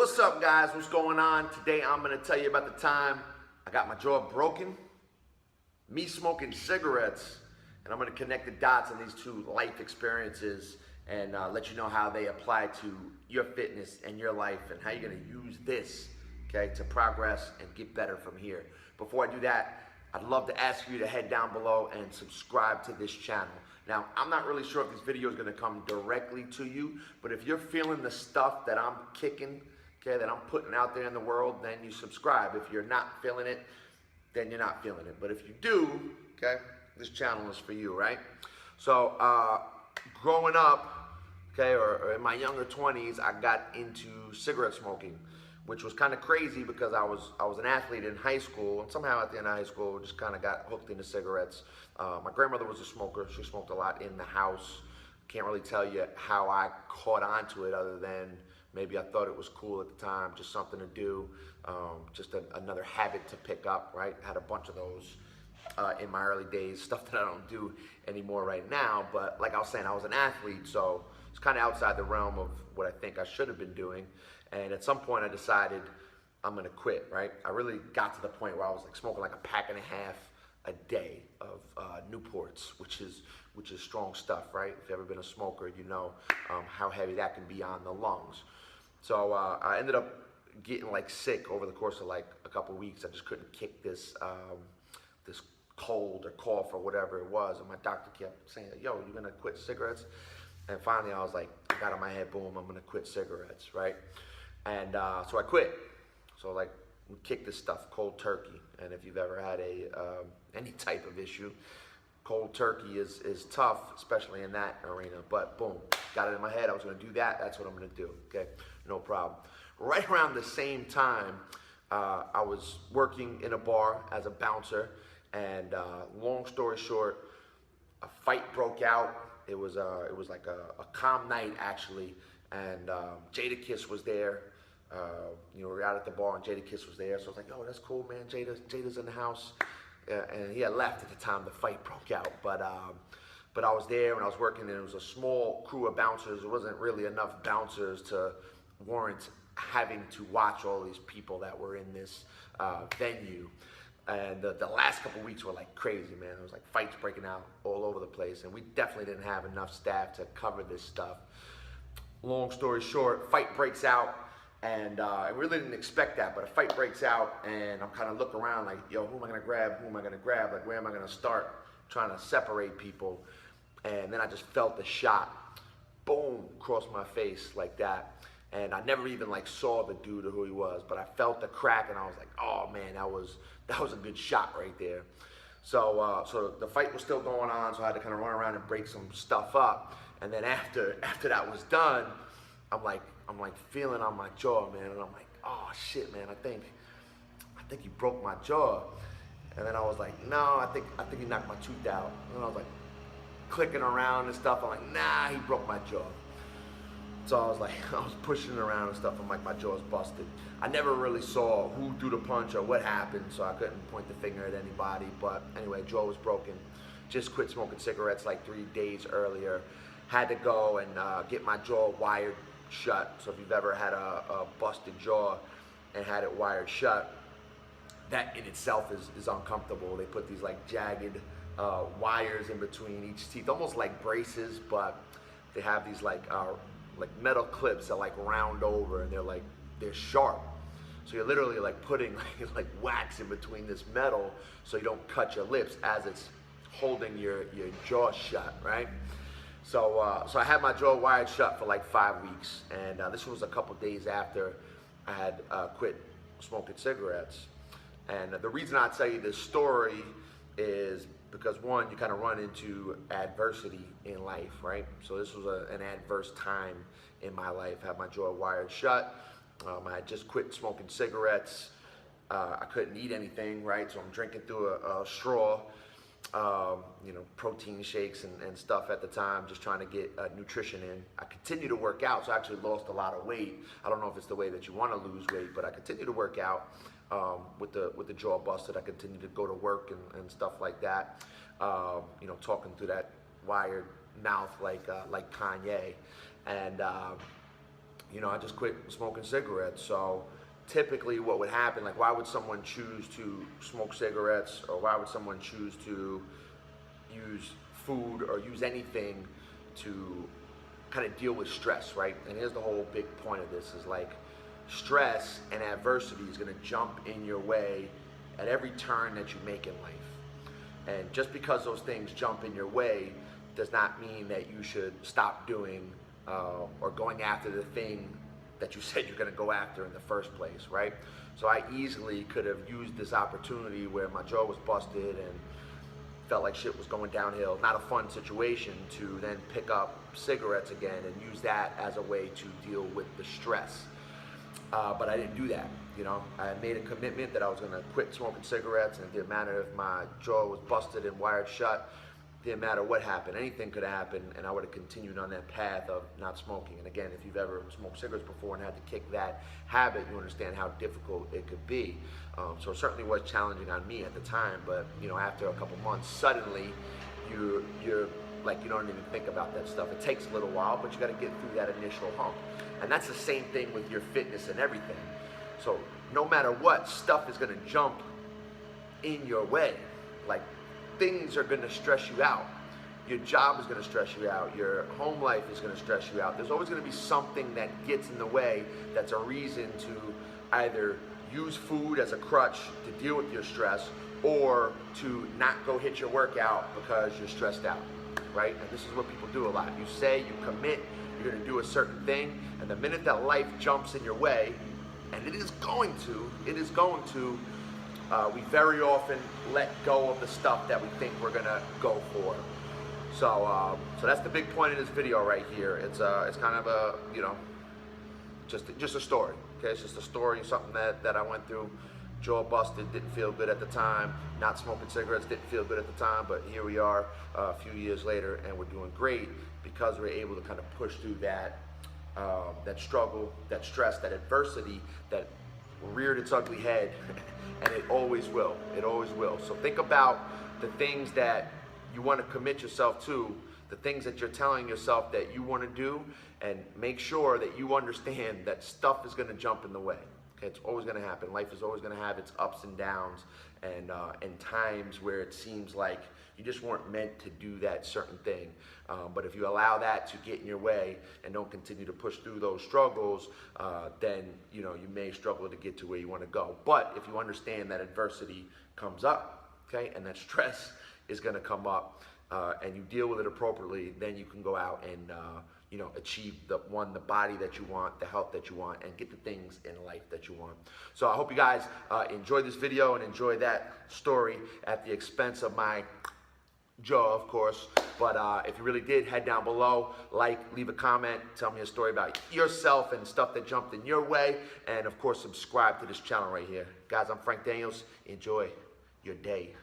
What's up, guys? What's going on? Today I'm going to tell you about the time I got my jaw broken, me smoking cigarettes, and I'm going to connect the dots on these two life experiences and let you know how they apply to your fitness and your life and how you're going to use this, okay, to progress and get better from here. Before I do that, I'd love to ask you to head down below and subscribe to this channel. Now, I'm not really sure if this video is going to come directly to you, but if you're feeling the stuff that I'm kicking, okay, that I'm putting out there in the world, then you subscribe. If you're not feeling it, then you're not feeling it. But if you do, okay, this channel is for you, right? So, growing up, okay, or in my younger 20s, I got into cigarette smoking, which was kind of crazy because I was an athlete in high school, and somehow at the end of high school, just kind of got hooked into cigarettes. My grandmother was a smoker. She smoked a lot in the house. Can't really tell you how I caught on to it other than maybe I thought it was cool at the time, just something to do, just another habit to pick up, right? Had a bunch of those in my early days, stuff that I don't do anymore right now. But like I was saying, I was an athlete, so it's kind of outside the realm of what I think I should have been doing. And at some point I decided I'm gonna quit, right? I really got to the point where I was like smoking like a pack and a half a day of Newports, which is strong stuff, right? If you've ever been a smoker, you know how heavy that can be on the lungs. So I ended up getting like sick over the course of like a couple weeks. I just couldn't kick this this cold or cough or whatever it was, and my doctor kept saying, yo, you're gonna quit cigarettes? And finally I was like, I got in my head, boom, I'm gonna quit cigarettes, right? And so I quit. So like, we kick this stuff cold turkey. And if you've ever had any type of issue, cold turkey is tough, especially in that arena. But boom, got it in my head, I was gonna do that, that's what I'm gonna do, okay? No problem. Right around the same time, I was working in a bar as a bouncer, and long story short, a fight broke out. It was like a calm night actually, and Jadakiss was there. You know, we were out at the bar and Jadakiss was there, so I was like, "Oh, that's cool, man. Jada's in the house," and he had left at the time the fight broke out. But I was there when I was working, and it was a small crew of bouncers. There wasn't really enough bouncers to warrant having to watch all these people that were in this venue. And the last couple weeks were like crazy, man. There was like fights breaking out all over the place, and we definitely didn't have enough staff to cover this stuff. Long story short, fight breaks out, and I really didn't expect that, but a fight breaks out, and I'm kind of looking around like, yo, who am I gonna grab? Who am I gonna grab? Like, where am I gonna start trying to separate people? And then I just felt the shot, boom, across my face like that. And I never even like saw the dude or who he was, but I felt the crack, and I was like, oh man, that was a good shot right there. So so the fight was still going on, so I had to kind of run around and break some stuff up. And then after that was done, I'm like feeling on my jaw, man, and I'm like, oh shit, man, I think he broke my jaw. And then I was like, no, I think he knocked my tooth out. And I was like clicking around and stuff. I'm like, nah, he broke my jaw. So I was pushing around and stuff. I'm like, my jaw's busted. I never really saw who threw the punch or what happened, so I couldn't point the finger at anybody. But anyway, jaw was broken. Just quit smoking cigarettes like 3 days earlier. Had to go and get my jaw wired shut. So if you've ever had a busted jaw and had it wired shut, that in itself is uncomfortable. They put these like jagged wires in between each teeth, almost like braces, but they have these like metal clips that like round over, and they're sharp. So you're literally like putting like wax in between this metal so you don't cut your lips as it's holding your jaw shut, right? So so I had my jaw wired shut for like 5 weeks, and this was a couple days after I had quit smoking cigarettes. And the reason I tell you this story is because, one, you kind of run into adversity in life, right? So this was an adverse time in my life. I had my jaw wired shut. I had just quit smoking cigarettes. I couldn't eat anything, right? So I'm drinking through a straw, you know, protein shakes and stuff at the time, just trying to get nutrition in. I continued to work out, so I actually lost a lot of weight. I don't know if it's the way that you want to lose weight, but I continued to work out. With the jaw busted, I continued to go to work and stuff like that. You know, talking through that wired mouth like Kanye, and I just quit smoking cigarettes. So typically what would happen, like why would someone choose to smoke cigarettes, or why would someone choose to use food or use anything to kind of deal with stress, right? And here's the whole big point of this is like stress and adversity is going to jump in your way at every turn that you make in life. And just because those things jump in your way does not mean that you should stop doing or going after the thing that you said you're going to go after in the first place, right? So I easily could have used this opportunity where my jaw was busted and felt like shit was going downhill, not a fun situation, to then pick up cigarettes again and use that as a way to deal with the stress. But I didn't do that. I made a commitment that I was going to quit smoking cigarettes, and it didn't matter if my jaw was busted and wired shut. Didn't matter what happened. Anything could happen, and I would have continued on that path of not smoking. And again, if you've ever smoked cigarettes before and had to kick that habit, you understand how difficult it could be. So it certainly was challenging on me at the time, but after a couple months, suddenly you're like, you don't even think about that stuff. It takes a little while, but you got to get through that initial hump. And that's the same thing with your fitness and everything. So no matter what, stuff is going to jump in your way. Like, things are going to stress you out. Your job is going to stress you out. Your home life is going to stress you out. There's always going to be something that gets in the way that's a reason to either use food as a crutch to deal with your stress, or to not go hit your workout because you're stressed out, right? And this is what people do a lot. You say, you commit, you're going to do a certain thing, and the minute that life jumps in your way, and it is going to, we very often let go of the stuff that we think we're gonna go for. So that's the big point of this video right here. It's kind of a, just a story. Okay, it's just a story, something that I went through. Jaw busted, didn't feel good at the time. Not smoking cigarettes, didn't feel good at the time. But here we are a few years later, and we're doing great because we're able to kind of push through that struggle, that stress, that adversity that reared its ugly head. And it always will. It always will. So think about the things that you want to commit yourself to, the things that you're telling yourself that you want to do, and make sure that you understand that stuff is going to jump in the way. Okay, it's always going to happen. Life is always going to have its ups and downs, and times where it seems like you just weren't meant to do that certain thing. But if you allow that to get in your way and don't continue to push through those struggles, then you may struggle to get to where you want to go. But if you understand that adversity comes up, okay, and that stress is going to come up, and you deal with it appropriately, then you can go out and achieve the body that you want, the health that you want, and get the things in life that you want. So I hope you guys enjoyed this video and enjoyed that story at the expense of my jaw, of course. But if you really did, head down below, leave a comment, tell me a story about yourself and stuff that jumped in your way, and of course subscribe to this channel right here. Guys, I'm Frank Daniels. Enjoy your day.